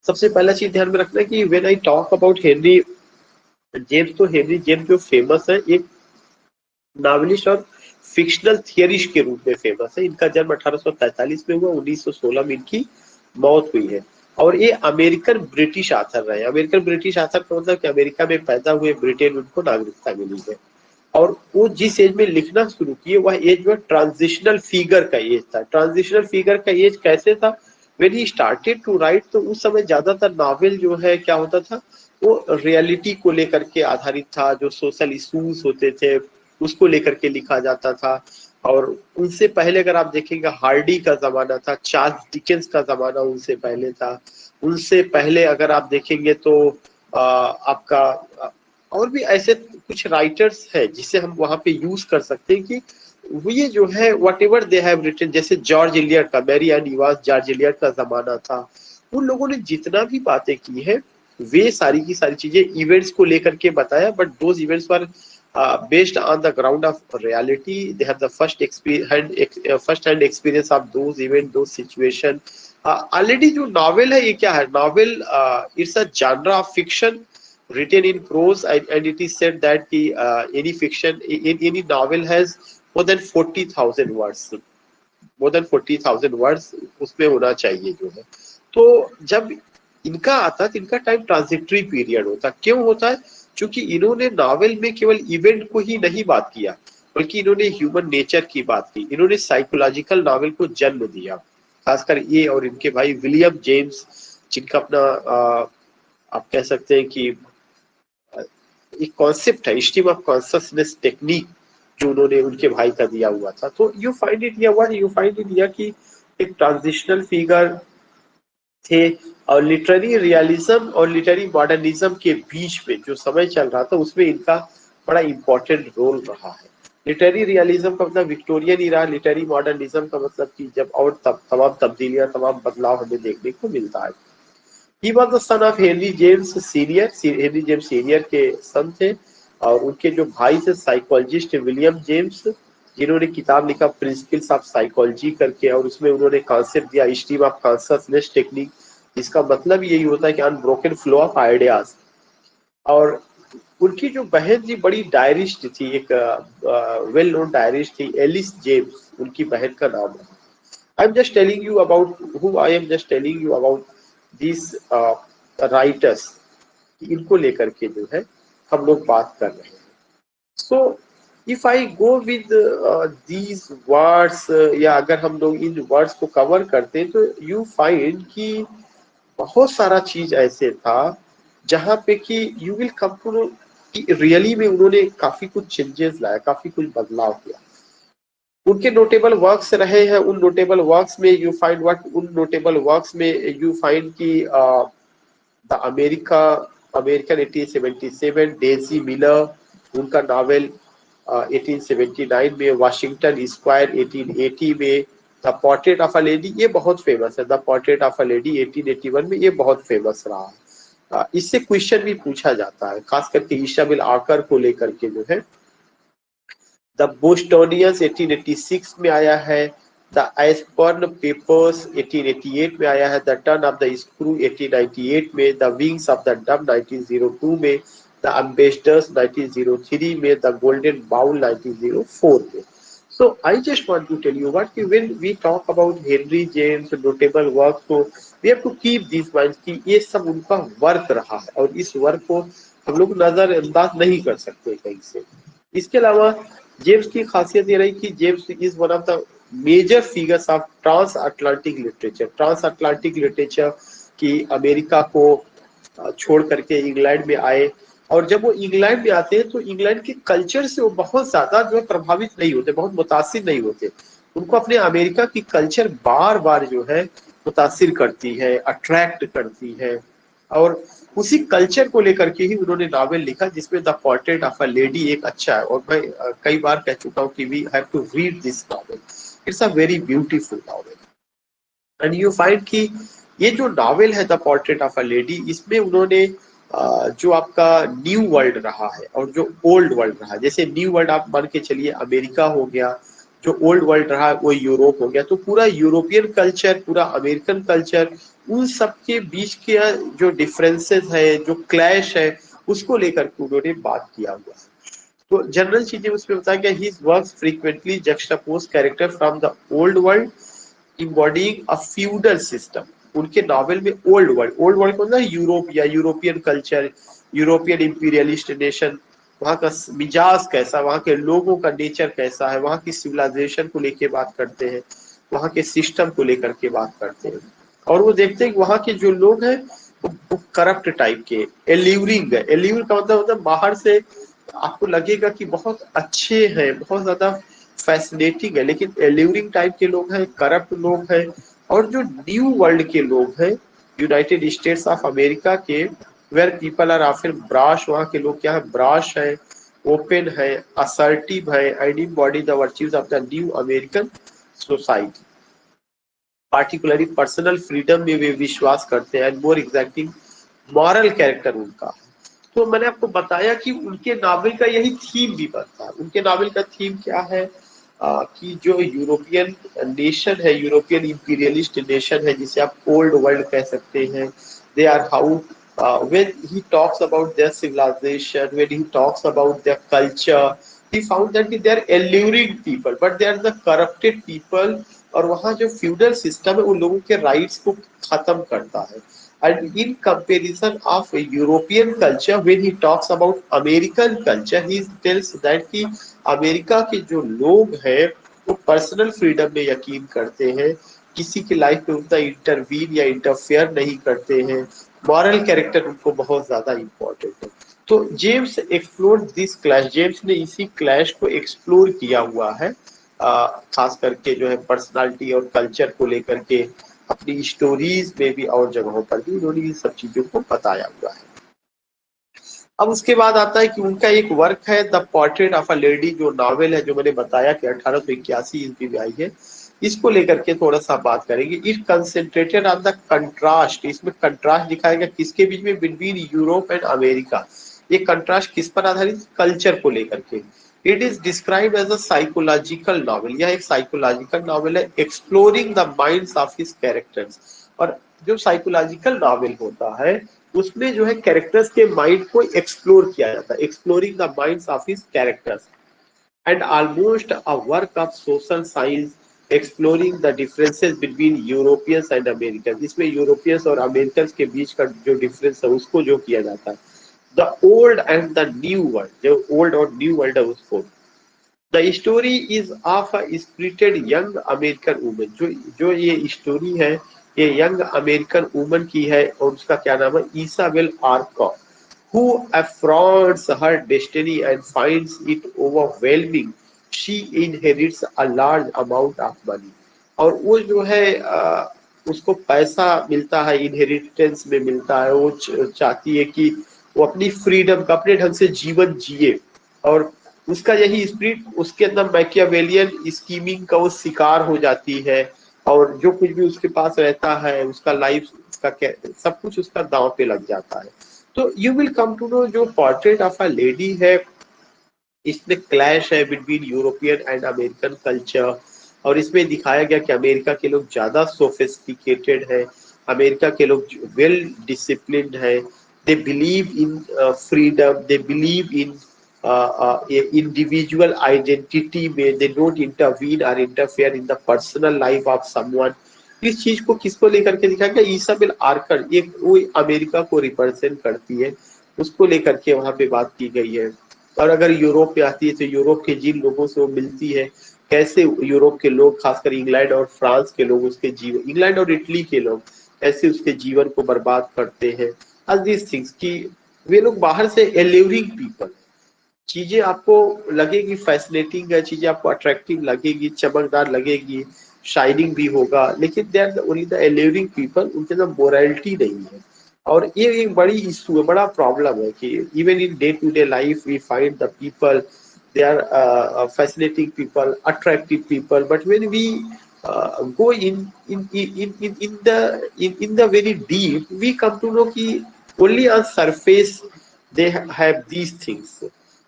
सबसे पहला चीज ध्यान में रखना है कि when I talk about Henry James, तो हेनरी जेम्स जो फेमस है एक नॉवेलिस्ट और फिक्शनल थियरिस्ट के रूप में फेमस है। इनका जन्म 1843 में हुआ, 1916 में इनकी मौत हुई है। और ये अमेरिकन ब्रिटिश आथर रहे। अमेरिकन ब्रिटिश आथर का मतलब कि अमेरिका में पैदा हुए, ब्रिटेन में उनको नागरिकता मिली है। और वो जिस एज में लिखना शुरू किए वह एज में ट्रांजिशनल फिगर का एज था। ट्रांजिशनल फिगर का एज कैसे था? When he started to write, तो उस समय ज्यादातर नॉवेल जो है क्या होता था, वो रियलिटी को लेकर के आधारित था। जो सोशल इश्यूज होते थे उसको लेकर के लिखा जाता था। और उनसे पहले अगर आप देखेंगे हार्डी का जमाना था, चार्ल्स डिकेंस का जमाना उनसे पहले था। उनसे पहले अगर आप देखेंगे तो आपका और भी ऐसे कुछ राइटर्स है जिसे हम वहां पे यूज कर सकते हैं कि वो ये जो है whatever they have written, जैसे जॉर्ज इलियट का, Mary Ann Evans George Eliot का जमाना था। उन लोगों ने जितना भी बातें की है वे सारी की सारी चीजें इवेंट्स को लेकर के बताया, but those events were based on the ground of reality. They have the first hand experience of those events, those situation. Already जो novel है ये क्या है? Novel it's a genre of fiction written in prose, and it is said that the any fiction in any novel has more than 40,000 words. More than 40,000 words उसमें होना चाहिए जो है। तो जब इनका आता है तो इनका टाइम ट्रांजिटरी पीरियड होता है। क्यों होता है? क्योंकि इन्होंने नॉवेल में केवल इवेंट को ही नहीं बात किया, बल्कि इन्होंने ह्यूमन नेचर की बात की। इन्होंने साइकोलॉजिकल नॉवेल को जन्म दिया, खासकर ये और इनके भाई विलियम जेम्स, जिनका अपना आप कह सकते हैं कि एक कॉन्सेप्ट है स्ट्रीम ऑफ कॉन्शियसनेस टेक्निक, जो उन्होंने उनके भाई का दिया हुआ था। तो यू फाइंड इट या व्हाट यू फाइंड इट या कि एक ट्रांजिशनल फिगर थे। और लिटरेरी रियलिज्म और लिटरेरी मॉडर्निज्म के बीच में जो समय चल रहा था उसमें इनका बड़ा इंपॉर्टेंट रोल रहा है। लिटरेरी रियलिज्म का मतलब विक्टोरियन इरा, लिटरेरी मॉडर्निज्म का मतलब कि जब और तमाम तब्दीलियां, तमाम बदलाव हमें देखने को मिलता है। He was the son of Henry James Senior, Henry James senior के सन थे। और उनके जो भाई थे साइकोलॉजिस्ट विलियम जेम्स, जिन्होंने किताब लिखा प्रिंसिपल्स ऑफ साइकोलॉजी करके, और उसमें उन्होंने कॉन्सेप्ट दिया स्ट्रीम ऑफ कॉन्शियसनेस टेक्निक। इसका मतलब यही होता है कि अनब्रोकन फ्लो ऑफ आइडियाज। और उनकी जो बहन थी बड़ी डायरिस्ट थी, एक वेल नोन डायरिस्ट थी, एलिस जेम्स उनकी बहन का नाम है। I am just telling you about who I am just telling you about this writers, इनको लेकर के जो है हम लोग बात कर रहे हैं। So if I go with these words, या अगर हम लोग इन वर्ड्स को कवर करते हैं तो यू फाइंड कि बहुत सारा चीज ऐसे था जहां पे कि you will come to know कि रियली में उन्होंने काफी कुछ चेंजेस लाया, काफी कुछ बदलाव किया। उनके नोटेबल वर्क्स रहे हैं। उन नोटेबल वर्क्स में यू फाइंड व्हाट, उन नोटेबल वर्क्स में यू फाइंड की द अमेरिकन 1877, डेजी मिलर उनका नावल 1879 में, वाशिंगटन स्क्वायर 1880 में, the portrait of a lady ये बहुत फेमस है। The portrait of a lady 1881 में ये बहुत फेमस रहा है। इससे क्वेश्चन भी पूछा जाता है, खास करके इसाबेल आकर को लेकर के जो है। द बोस्टोनियंस 1886 में आया है। द एस्पर्न पेपर्स 1888 में आया है। The turn off the screw 1898 में, the wings of the dub 1902 में, द एम्बेसडर्स 1903 में, द गोल्डन बाउल 1904 में। So I just want to tell you what when we talk about Henry James notable work, so we have to keep these minds कि ये सब उनका work रहा है और इस वर्क को हम लोग नजरअंदाज नहीं कर सकते कहीं से। इसके अलावा जेम्स की खासियत ये रही कि James is one of the major figures of trans Atlantic literature. Trans Atlantic literature की अमेरिका को छोड़ करके इंग्लैंड में आए, और जब वो इंग्लैंड में आते हैं तो इंग्लैंड के कल्चर से वो बहुत ज्यादा जो है प्रभावित नहीं होते, बहुत मुतासिर नहीं होते। उनको अपने अमेरिका की कल्चर बार बार जो है मुतासिर करती है, अट्रैक्ट करती है। और उसी कल्चर को लेकर के ही उन्होंने नॉवेल लिखा जिसमें the portrait of a lady एक अच्छा है। और मैं कई बार कह चुका हूँ कि we have to read this novel, it's a very beautiful novel. And you find कि ये जो नॉवेल है the portrait of a lady, इसमें उन्होंने जो आपका न्यू वर्ल्ड रहा है और जो ओल्ड वर्ल्ड रहा है, जैसे न्यू वर्ल्ड आप मान के चलिए अमेरिका हो गया, जो ओल्ड वर्ल्ड रहा वो यूरोप हो गया, तो पूरा यूरोपियन कल्चर, पूरा अमेरिकन कल्चर, उन सब के बीच के जो डिफरेंसेस है, जो क्लैश है, उसको लेकर के उन्होंने बात किया हुआ है। तो जनरल चीजें उसमें बताया गया, he works frequently juxtapose character from the old world embodying a feudal system। उनके नॉवेल में ओल्ड वर्ल्ड को ना यूरोप या European culture, European imperialist nation, वहाँ का मिजाज कैसा, वहाँ के लोगों का नेचर कैसा है, वहाँ की सिविलाइजेशन को लेके बात करते हैं, वहाँ के सिस्टम को लेकर के बात करते हैं। और वो देखते हैं कि वहाँ के जो लोग हैं वो करप्ट टाइप के, एल्यूरिंग है। एल्यूर का मतलब बाहर से आपको लगेगा कि बहुत अच्छे हैं, बहुत ज्यादा फैसिनेटिंग है, लेकिन एल्यूरिंग टाइप के लोग हैं, करप्ट लोग हैं। और जो न्यू वर्ल्ड के लोग हैं, यूनाइटेड स्टेट्स ऑफ अमेरिका के, वेयर पीपल आर ऑफन ब्राश, वहाँ के लोग क्या है, ब्राश है, ओपन है, असर्टिव है, and embody the virtues of the new American society. Particularly personal freedom में वे विश्वास करते हैं, मोर एग्जैक्टिंग मॉरल कैरेक्टर उनका। तो मैंने आपको बताया कि उनके नावल का यही थीम भी बनता है। उनके नावल का थीम क्या है, कि जो यूरोपियन नेशन है, यूरोपियन इंपीरियलिस्ट नेशन है, जिसे आप ओल्ड वर्ल्ड कह सकते हैं, they are how when he talks about their civilization, when he talks about their culture, he found that they are alluring people, but they are the corrupted people। और वहाँ जो feudal system है उन लोगों के राइट्स को खत्म करता है। And in comparison of European culture, when he talks about American culture, he tells that कि अमेरिका के जो लोग हैं वो पर्सनल फ्रीडम में यकीन करते हैं, किसी की लाइफ में उतना इंटरवीन या इंटरफेयर नहीं करते हैं, मॉरल कैरेक्टर उनको बहुत ज्यादा इंपॉर्टेंट है। तो James explore this clash, James ने इसी क्लैश को एक्सप्लोर किया हुआ है, खास करके जो है पर्सनालिटी और कल्चर को लेकर के अपनी स्टोरीज में भी और जगहों पर भी उन्होंने इन सब चीजों को बताया हुआ है। अब उसके बाद आता है कि उनका एक वर्क है the portrait of a lady, जो नॉवेल है, जो मैंने बताया कि 1881 ईस्वी में आई है। इसको लेकर के थोड़ा सा बात करेंगे। It concentrated on the contrast, इसमें कंट्रास्ट दिखाया गया किसके बीच में, बिटवीन यूरोप एंड अमेरिका। ये कंट्रास्ट किस पर आधारित, कल्चर को लेकर के। It is described as a psychological novel, यह एक साइकोलॉजिकल नॉवेल है, exploring the minds of his characters. और जो साइकोलॉजिकल नॉवेल होता है उसमें जो है कैरेक्टर्स के माइंड को एक्सप्लोर किया जाता है, exploring the minds of his characters, and almost a work of social science exploring the differences between Europeans and American. इसमें यूरोपियंस और अमेरिकन के बीच का जो डिफरेंस है उसको जो किया जाता है। The old and the new world, जो ओल्ड और न्यू वर्ल्ड है उसको। The story is of a spirited young American woman, जो ये स्टोरी है ये यंग अमेरिकन वुमन की है, और उसका क्या नाम है, Isabelle आर्को, who affronts her destiny and finds it overwhelming, she inherits a large amount of money। और वो जो है उसको पैसा मिलता है, इनहेरिटेंस में मिलता है। वो चाहती है कि वो अपनी फ्रीडम का अपने ढंग से जीवन जिए, और उसका यही स्पिरिट, उसके अंदर मैकियावेलियन स्कीमिंग का वो शिकार हो जाती है, और जो कुछ भी उसके पास रहता है, उसका लाइफ, उसका सब कुछ उसका दांव पे लग जाता है। तो you will come to know जो पोर्ट्रेट ऑफ अ लेडी है, इसमें क्लैश है between European and American culture. और इसमें दिखाया गया कि अमेरिका के लोग ज्यादा सोफिस्टिकेटेड है, अमेरिका के लोग वेल डिसिप्लिन्ड है, they believe in freedom, they believe in individual identity में, दे डोंट इंटरवीन और interfere in the personal life of someone. इस चीज को किसको लेकर के दिखाया गया, इसाबेल आर्कर, एक वो अमेरिका को रिप्रेजेंट करती है, उसको लेकर के वहां पे बात की गई है। और अगर यूरोप पे आती है तो यूरोप के जिन लोगों से वो मिलती है, कैसे यूरोप के लोग, खासकर इंग्लैंड और फ्रांस के लोग उसके जीवन, इंग्लैंड और इटली के लोग ऐसे उसके जीवन को बर्बाद करते हैं। आज दिस थिंग्स कि वे लोग बाहर से एल्यूरिंग पीपल, चीजें आपको लगेगी फैसिनेटिंग है, चीजें आपको अट्रैक्टिव लगेगी, चमकदार लगेगी, शाइनिंग भी होगा, लेकिन they are only the alluring people, उनके अंदर मोरालिटी नहीं है। और ये एक बड़ी इशू है, बड़ा प्रॉब्लम है कि even in day to day life we find the people, they are fascinating people, attractive people, but when we go in the very deep, we come to know कि only on surface they have these things।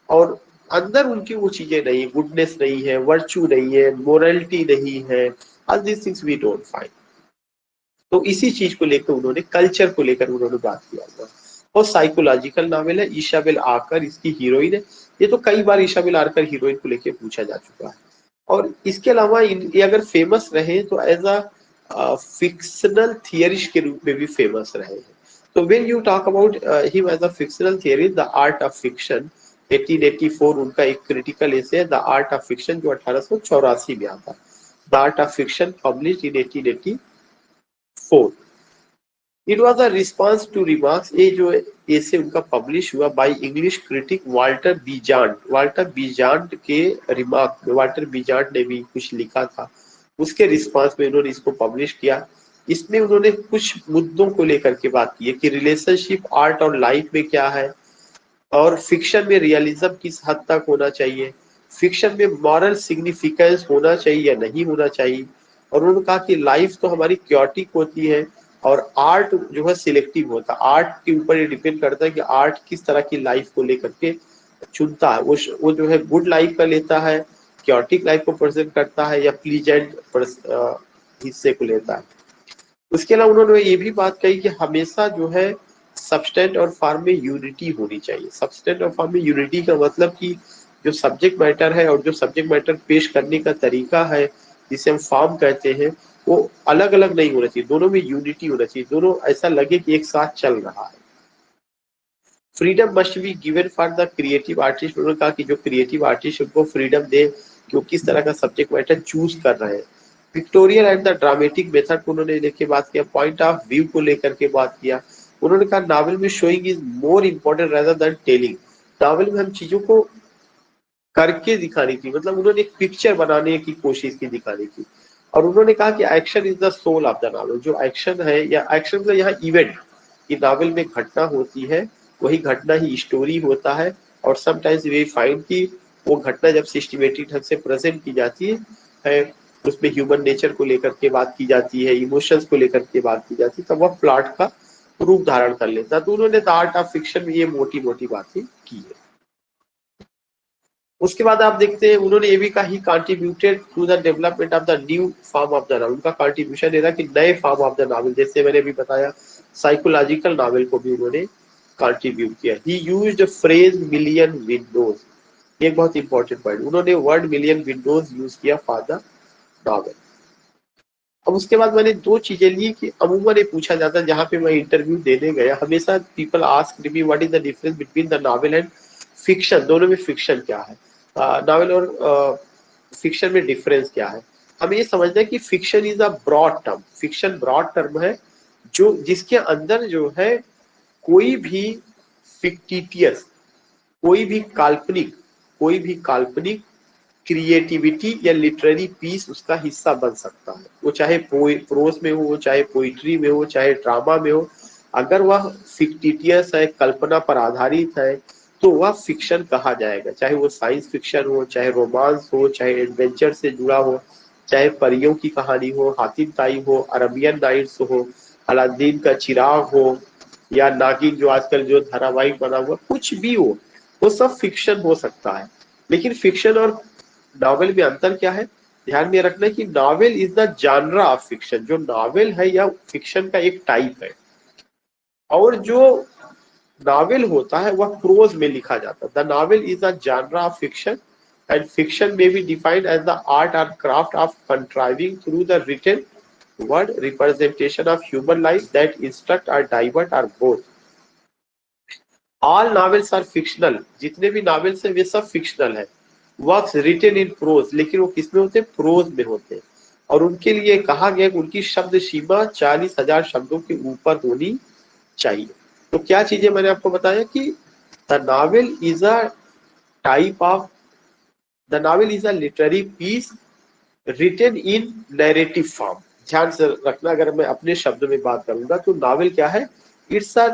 और अंदर उनकी वो चीजें नहीं है, goodness नहीं है, वर्च्यू नहीं है, मोरलिटी नहीं है, all this things we don't find. तो इसी चीज को लेकर उन्होंने, कल्चर को लेकर उन्होंने बात किया हुआ। और साइकोलॉजिकल नॉवेल है, ईशाबेल आकर इसकी हीरोइन है। ये तो कई बार ईशाबेल आकर हीरोइन को लेकर पूछा जा चुका है। और इसके अलावा ये अगर फेमस रहे तो एज अ फिक्शनल थियरिस्ट के रूप में भी फेमस रहे हैं। तो when you talk about him as a fictional theory, the art of fiction 1884 उनका एक क्रिटिकल एसे है, द आर्ट ऑफ फिक्शन, जो 1884 में आता है। The art of fiction publish in 1884। It was a response to remarks, ये जो ऐसे उनका पब्लिश हुआ by English critic Walter Besant. Walter Besant के रिमार्क में, वाल्टर बीजांड ने भी कुछ लिखा था, उसके रिस्पांस में उन्होंने इसको पब्लिश किया। इसमें उन्होंने कुछ मुद्दों को लेकर के बात की है कि रिलेशनशिप आर्ट और लाइफ में क्या है, और फिक्शन में रियलिज्म किस हद तक होना चाहिए, फिक्शन में मॉरल सिग्निफिकेंस होना चाहिए या नहीं होना चाहिए। और उन्होंने कहा कि लाइफ तो हमारी क्योटिक होती है और आर्ट जो है सिलेक्टिव होता है। आर्ट के ऊपर ये डिपेंड करता है कि आर्ट किस तरह की लाइफ को लेकर के चुनता है। वो जो है गुड लाइफ का लेता है, क्योटिक लाइफ को प्रेजेंट करता है, या प्लीजेंट हिस्से को लेता है। उसके अलावा उन्होंने ये भी बात कही कि हमेशा जो है सब्सटेंट और फॉर्म में यूनिटी होनी चाहिए। सब्सटेंट और फॉर्म में यूनिटी का मतलब कि जो सब्जेक्ट मैटर है और जो सब्जेक्ट मैटर पेश करने का तरीका है, जिसे हम फॉर्म कहते हैं, वो अलग अलग नहीं होना चाहिए, दोनों में यूनिटी होना चाहिए, दोनों ऐसा लगे कि एक साथ चल रहा है। Freedom must be given for the creative artist. उन्होंने कहा कि जो क्रिएटिव आर्टिस्ट उनको फ्रीडम दे कि वो किस तरह का सब्जेक्ट मैटर चूज कर रहे हैं। Pictorial and the dramatic method को उन्होंने लेके बात किया, पॉइंट ऑफ व्यू को लेकर के बात किया। उन्होंने कहा नावल में showing is more important rather than telling. Novel में हम चीजों को करके दिखाने की, मतलब उन्होंने एक पिक्चर बनाने की कोशिश की, दिखाने की। और उन्होंने कहा कि action is the soul of the novel. जो एक्शन है, या एक्शन का यहाँ इवेंट, कि नावल में घटना होती है, वही घटना ही स्टोरी होता है। और समटाइम्स वी फाइंड कि वो घटना जब सिस्टमेटिक ढंग से प्रेजेंट की जाती है, उसमें ह्यूमन नेचर को लेकर के बात की जाती है, इमोशंस को लेकर के बात की जाती है, तब वह प्लॉट का रूप धारण कर लेता है। तो उन्होंने द आर्ट ऑफ फिक्शन में ये मोटी मोटी बातें की है। उसके बाद आप देखते हैं उन्होंने ये भी कहा he contributed to the development of the new form of the novel. उनका कंट्रीब्यूशन ये था कि नए फॉर्म ऑफ द नॉवल, जैसे मैंने भी बताया साइकोलॉजिकल नॉवल को भी उन्होंने कंट्रीब्यूट किया। ही यूज्ड फ्रेज मिलियन विंडोज, एक बहुत इंपॉर्टेंट पॉइंट, उन्होंने वर्ड मिलियन विंडोज यूज किया फॉर द नॉवल। अब उसके बाद मैंने दो चीजें ली कि अमूमन ये पूछा जाता है, जहां पे मैं इंटरव्यू देने गया, हमेशा people ask me what is the difference between the novel and fiction, दोनों में फिक्शन क्या है, नॉवल और फिक्शन में डिफरेंस क्या है। हमें ये समझना है कि fiction is a broad term, fiction broad term है, जो जिसके अंदर जो है कोई भी फिक्टिटियस, कोई भी काल्पनिक क्रिएटिविटी या लिटरेरी पीस उसका हिस्सा बन सकता है। वो चाहे प्रोज में हो, चाहे पोइट्री में हो, चाहे ड्रामा में हो। अगर वह फिक्टिटियस है, कल्पना पर आधारित है, तो वह फिक्शन कहा जाएगा। चाहे वो साइंस फिक्शन हो, चाहे रोमांस हो, चाहे एडवेंचर से जुड़ा हो, चाहे परियों की कहानी हो, हातिम ताई हो, अरबियन नाइट्स हो, अलादीन का चिराग हो, या नागिन जो आजकल जो धारावाहिक बना हुआ, कुछ भी हो, वो सब फिक्शन हो सकता है। लेकिन फिक्शन और नॉवेल में अंतर क्या है, ध्यान में रखना कि novel is the genre of fiction. जो नॉवेल है या फिक्शन का एक टाइप है, और जो नॉवेल होता है वह प्रोज में लिखा जाता है। The novel is the genre of fiction and fiction may be defined as the art or craft of contriving through the written word representation of human life that instruct or divert or both. All novels are fictional, जितने भी novels हैं वे सब fictional है। Works written in prose, लेकिन वो किसमें होते हैं, प्रोज में होते हैं। और उनके लिए कहा गया कि उनकी शब्द सीमा 40,000 शब्दों के ऊपर होनी चाहिए। तो क्या चीजें मैंने आपको बताया कि the novel is a type of, the novel is a literary piece written in narrative form. ध्यान से रखना, अगर मैं अपने शब्द में बात करूंगा तो नॉवेल क्या है, it's a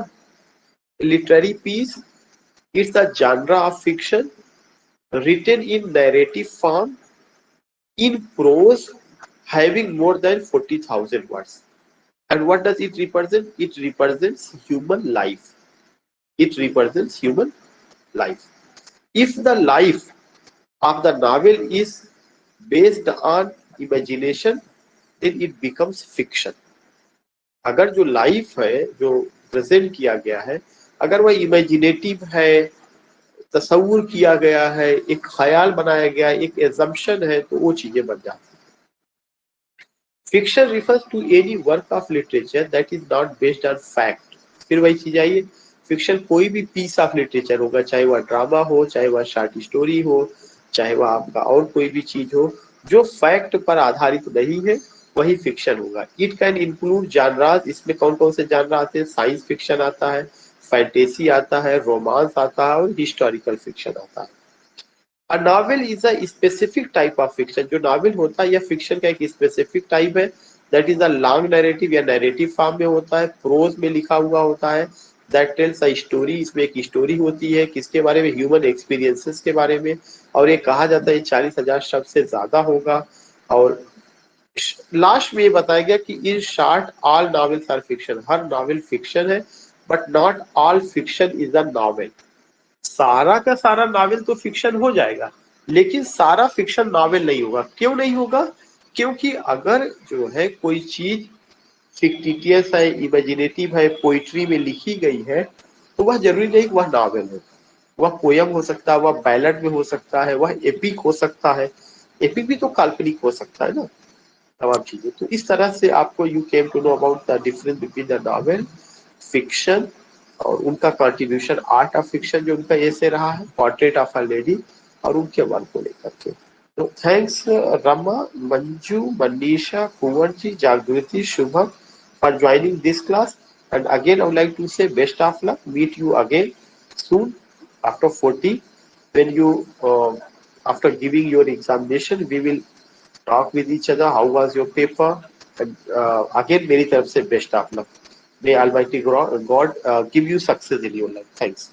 literary piece, it's a genre of fiction written in narrative form in prose having more than 40,000 words. And what does it represent? It represents human life. It represents human life. If the life of the novel is based on imagination, then it becomes fiction. अगर जो life है, जो present किया गया है, अगर वह imaginative है, तस्वुर किया गया है, एक ख्याल बनाया गया है, एक एजम्पशन है, तो वो चीजें बन जाती है। Fiction refers to any work of literature that is not based on fact. फिर वही चीज आई, फिक्शन कोई भी पीस ऑफ लिटरेचर होगा, चाहे वह ड्रामा हो, चाहे वह शॉर्ट स्टोरी हो, चाहे वह आपका और कोई भी चीज हो, जो फैक्ट पर आधारित नहीं है, वही फिक्शन होगा। इट कैन इंक्लूड जानराज, इसमें कौन कौन से जानरा आते हैं? साइंस फिक्शन आता है, फैंटेसी आता है, रोमांस आता है और हिस्टोरिकल फिक्शन आता है। A novel is a specific type of fiction. जो नॉवेल होता है या फिक्शन का एक स्पेसिफिक टाइप है, that is a long narrative या नैरेटिव फॉर्म में होता है, प्रोज में लिखा हुआ होता है, दैट टेल्स अ स्टोरी, इसमें एक स्टोरी होती है, किसके बारे में? ह्यूमन एक्सपीरियंसेस के बारे में, और ये कहा जाता है 40,000 शब्द से ज्यादा होगा। और लास्ट में ये बताया गया कि in short all novels are fiction, हर नॉवेल फिक्शन है, but not all fiction is a novel. सारा का सारा नॉवेल तो फिक्शन हो जाएगा, लेकिन सारा फिक्शन नॉवेल नहीं होगा। क्यों नहीं होगा? क्योंकि अगर जो है कोई चीज फिक्टिटियस है, इमेजिनेटिव है, पोइट्री में लिखी गई है, तो वह जरूरी नहीं वह नॉवेल है। वह पोयम हो सकता है, वह बैलेट में हो सकता है, वह एपिक हो सकता है। एपिक भी तो काल्पनिक हो सकता है ना, तमाम चीजें। तो इस तरह से आपको you came to know about the difference between the novel, fiction और उनका कंट्रीब्यूशन, आर्ट ऑफ फिक्शन जो उनका ऐसे रहा है, पोर्ट्रेट ऑफ अ लेडी, और उनके वर्क को लेकर के। तो थैंक्स रमा, मंजू, मनीषा, कुंवर जी, जागृति, Shubham for joining this class. And again, I would like to say best of luck. Meet you again soon after 40 when you after giving your examination, we will talk with each other. How was your paper? And again, मेरी तरफ से best of luck. May Almighty God give you success in your life. Thanks.